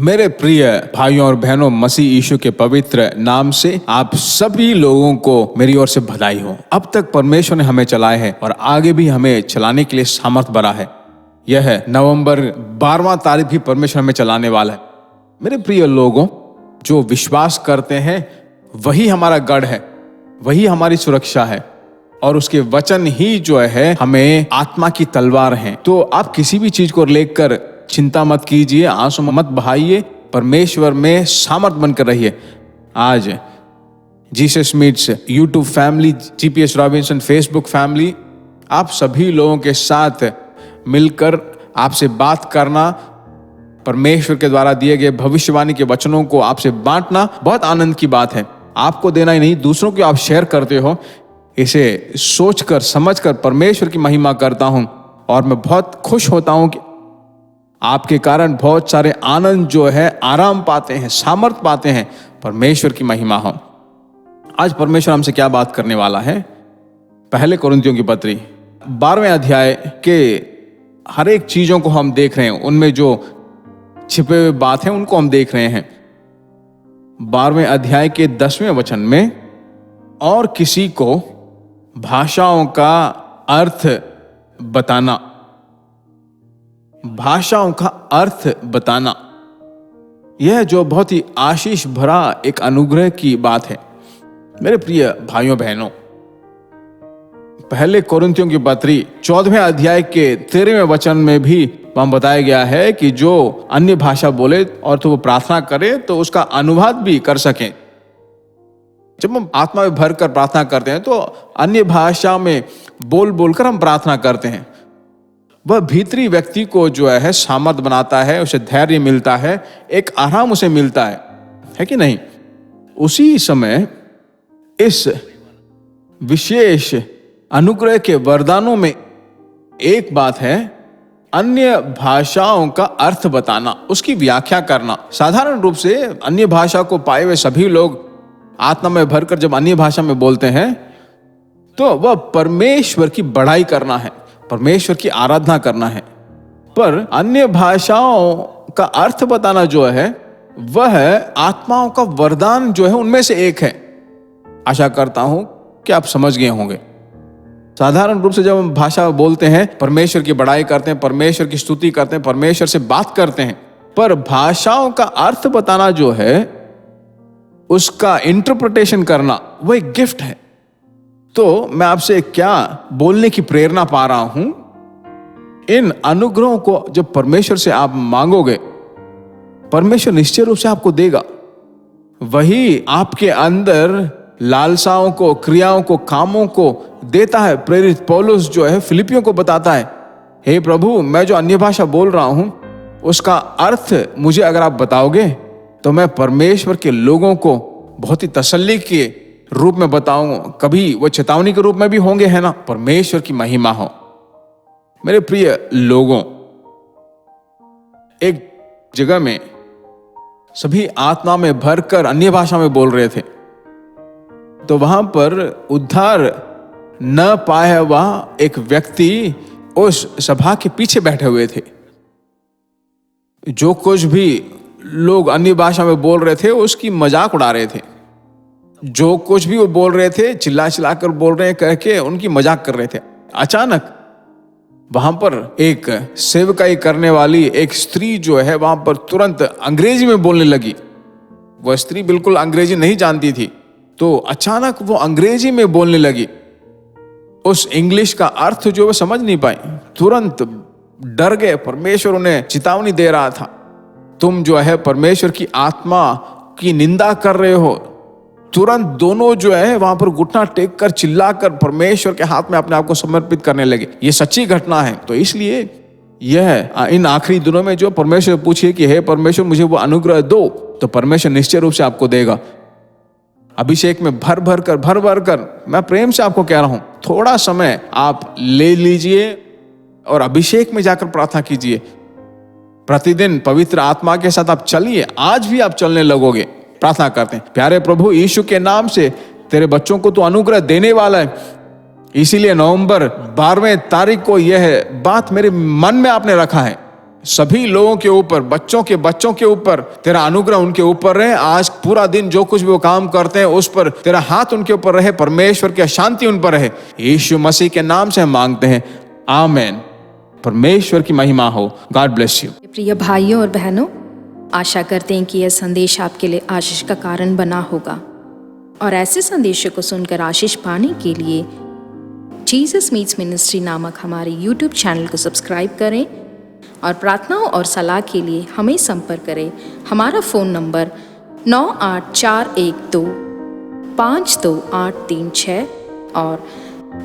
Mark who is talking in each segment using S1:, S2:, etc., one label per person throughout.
S1: मेरे प्रिय भाइयों और बहनों, मसीह यीशु के पवित्र नाम से आप सभी लोगों को मेरी ओर से बधाई हो। अब तक परमेश्वर ने हमें चलाया है और आगे भी हमें चलाने के लिए सामर्थ भरा है। यह है नवंबर 12वां तारीख भी परमेश्वर हमें चलाने वाला है। मेरे प्रिय लोगों, जो विश्वास करते हैं वही हमारा गढ़ है, वही हमारी सुरक्षा है और उसके वचन ही जो है हमें आत्मा की तलवार हैं। तो आप किसी भी चीज को लेकर चिंता मत कीजिए, आंसू मत बहाइए, परमेश्वर में सामर्थ बनकर रहिए। आज Jesus meets YouTube family, GPS Robinson Facebook family, आप सभी लोगों के साथ मिलकर आपसे बात करना, परमेश्वर के द्वारा दिए गए भविष्यवाणी के वचनों को आपसे बांटना बहुत आनंद की बात है। आपको देना ही नहीं, दूसरों को आप शेयर करते हो। इसे सोचकर समझकर परमेश्वर की महिमा करता हूं और मैं बहुत खुश होता हूं कि आपके कारण बहुत सारे आनंद जो है आराम पाते हैं, सामर्थ पाते हैं। परमेश्वर की महिमा हो। आज परमेश्वर हमसे क्या बात करने वाला है? पहले कोरिन्थियों की पत्री 12वें अध्याय के हर एक चीजों को हम देख रहे हैं, उनमें जो छिपे हुए बात है उनको हम देख रहे हैं। 12वें अध्याय के 10वें वचन में, और किसी को भाषाओं का अर्थ बताना, भाषाओं का अर्थ बताना, यह जो बहुत ही आशीष भरा एक अनुग्रह की बात है। मेरे प्रिय भाइयों बहनों, पहले कोरिन्थियों की पत्री 14वें अध्याय के 13वें वचन में भी हम बताया गया है कि जो अन्य भाषा बोले और तो वो प्रार्थना करे तो उसका अनुवाद भी कर सकें। जब हम आत्मा में भर कर प्रार्थना करते हैं तो अन्य भाषा में बोल बोलकर हम प्रार्थना करते हैं। वह भीतरी व्यक्ति को जो है सामर्थ बनाता है, उसे धैर्य मिलता है, एक आराम उसे मिलता है कि नहीं? उसी समय इस विशेष अनुग्रह के वरदानों में एक बात है, अन्य भाषाओं का अर्थ बताना, उसकी व्याख्या करना। साधारण रूप से अन्य भाषा को पाए हुए सभी लोग आत्मा में भरकर जब अन्य भाषा में बोलते हैं तो वह परमेश्वर की बड़ाई करना है, परमेश्वर की आराधना करना है। पर अन्य भाषाओं का अर्थ बताना जो है वह आत्माओं का वरदान जो है उनमें से एक है। आशा करता हूं कि आप समझ गए होंगे। साधारण रूप से जब हम भाषा बोलते हैं, परमेश्वर की बड़ाई करते हैं, परमेश्वर की स्तुति करते हैं, परमेश्वर से बात करते हैं, पर भाषाओं का अर्थ बताना जो है, उसका इंटरप्रिटेशन करना, वो एक गिफ्ट है। तो मैं आपसे क्या बोलने की प्रेरणा पा रहा हूं, इन अनुग्रहों को जब परमेश्वर से आप मांगोगे, परमेश्वर निश्चय रूप से आपको देगा। वही आपके अंदर लालसाओं को, क्रियाओं को, कामों को देता है। प्रेरित पौलुस जो है फिलिपियों को बताता है, हे प्रभु, मैं जो अन्य भाषा बोल रहा हूं उसका अर्थ मुझे अगर आप बताओगे तो मैं परमेश्वर के लोगों को बहुत ही तसल्ली के रूप में बताऊंगा, कभी वो चेतावनी के रूप में भी होंगे, है ना? परमेश्वर की महिमा हो। मेरे प्रिय लोगों, एक जगह में सभी आत्मा में भरकर अन्य भाषा में बोल रहे थे, तो वहां पर उद्धार न पाया हुआ एक व्यक्ति उस सभा के पीछे बैठे हुए थे। जो कुछ भी लोग अन्य भाषा में बोल रहे थे उसकी मजाक उड़ा रहे थे। जो कुछ भी वो बोल रहे थे चिल्ला चिल्ला कर बोल रहे हैं कह के उनकी मजाक कर रहे थे। अचानक वहां पर एक सेवकाई करने वाली एक स्त्री जो है वहां पर तुरंत अंग्रेजी में बोलने लगी। वह स्त्री बिल्कुल अंग्रेजी नहीं जानती थी, तो अचानक वो अंग्रेजी में बोलने लगी। उस इंग्लिश का अर्थ जो वो समझ नहीं पाई, तुरंत डर गए। परमेश्वर उन्हें चेतावनी दे रहा था, तुम जो है परमेश्वर की आत्मा की निंदा कर रहे हो। तुरंत दोनों जो है वहां पर घुटना टेक कर चिल्लाकर परमेश्वर के हाथ में अपने आप को समर्पित करने लगे। ये सच्ची घटना है। तो इसलिए यह इन आखिरी दिनों में जो परमेश्वर पूछिए कि हे परमेश्वर मुझे वो अनुग्रह दो, तो परमेश्वर निश्चय रूप से आपको देगा। अभिषेक में भर भर कर मैं प्रेम से आपको कह रहा हूं, थोड़ा समय आप ले लीजिए और अभिषेक में जाकर प्रार्थना कीजिए। प्रतिदिन पवित्र आत्मा के साथ आप चलिए। आज भी आप चलने लगोगे। प्रार्थना करते हैं, प्यारे प्रभु यीशु के नाम से तेरे बच्चों को तू अनुग्रह देने वाला है, इसीलिए नवंबर 12वें तारीख को यह बात मेरे मन में आपने रखा है सभी लोगों के ऊपर, बच्चों के ऊपर तेरा अनुग्रह उनके ऊपर रहे। आज पूरा दिन जो कुछ भी वो काम करते हैं उस पर तेरा हाथ उनके ऊपर रहे, परमेश्वर की शांति उन पर रहे। यीशु मसीह के नाम से हम मांगते हैं, आमेन। परमेश्वर की महिमा हो। God bless you.
S2: प्रिय भाइयों और बहनों, आशा करते हैं कि यह संदेश आपके लिए आशीष का कारण बना होगा, और ऐसे संदेशों को सुनकर आशीष पाने के लिए जीसस मीट्स मिनिस्ट्री नामक हमारे YouTube चैनल को सब्सक्राइब करें, और प्रार्थनाओं और सलाह के लिए हमें संपर्क करें। हमारा फ़ोन नंबर 9841252836 और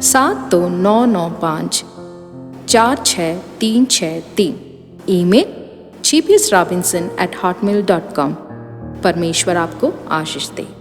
S2: 7299546363। Email gpsrobinson@hotmail.com। परमेश्वर आपको आशीष दे।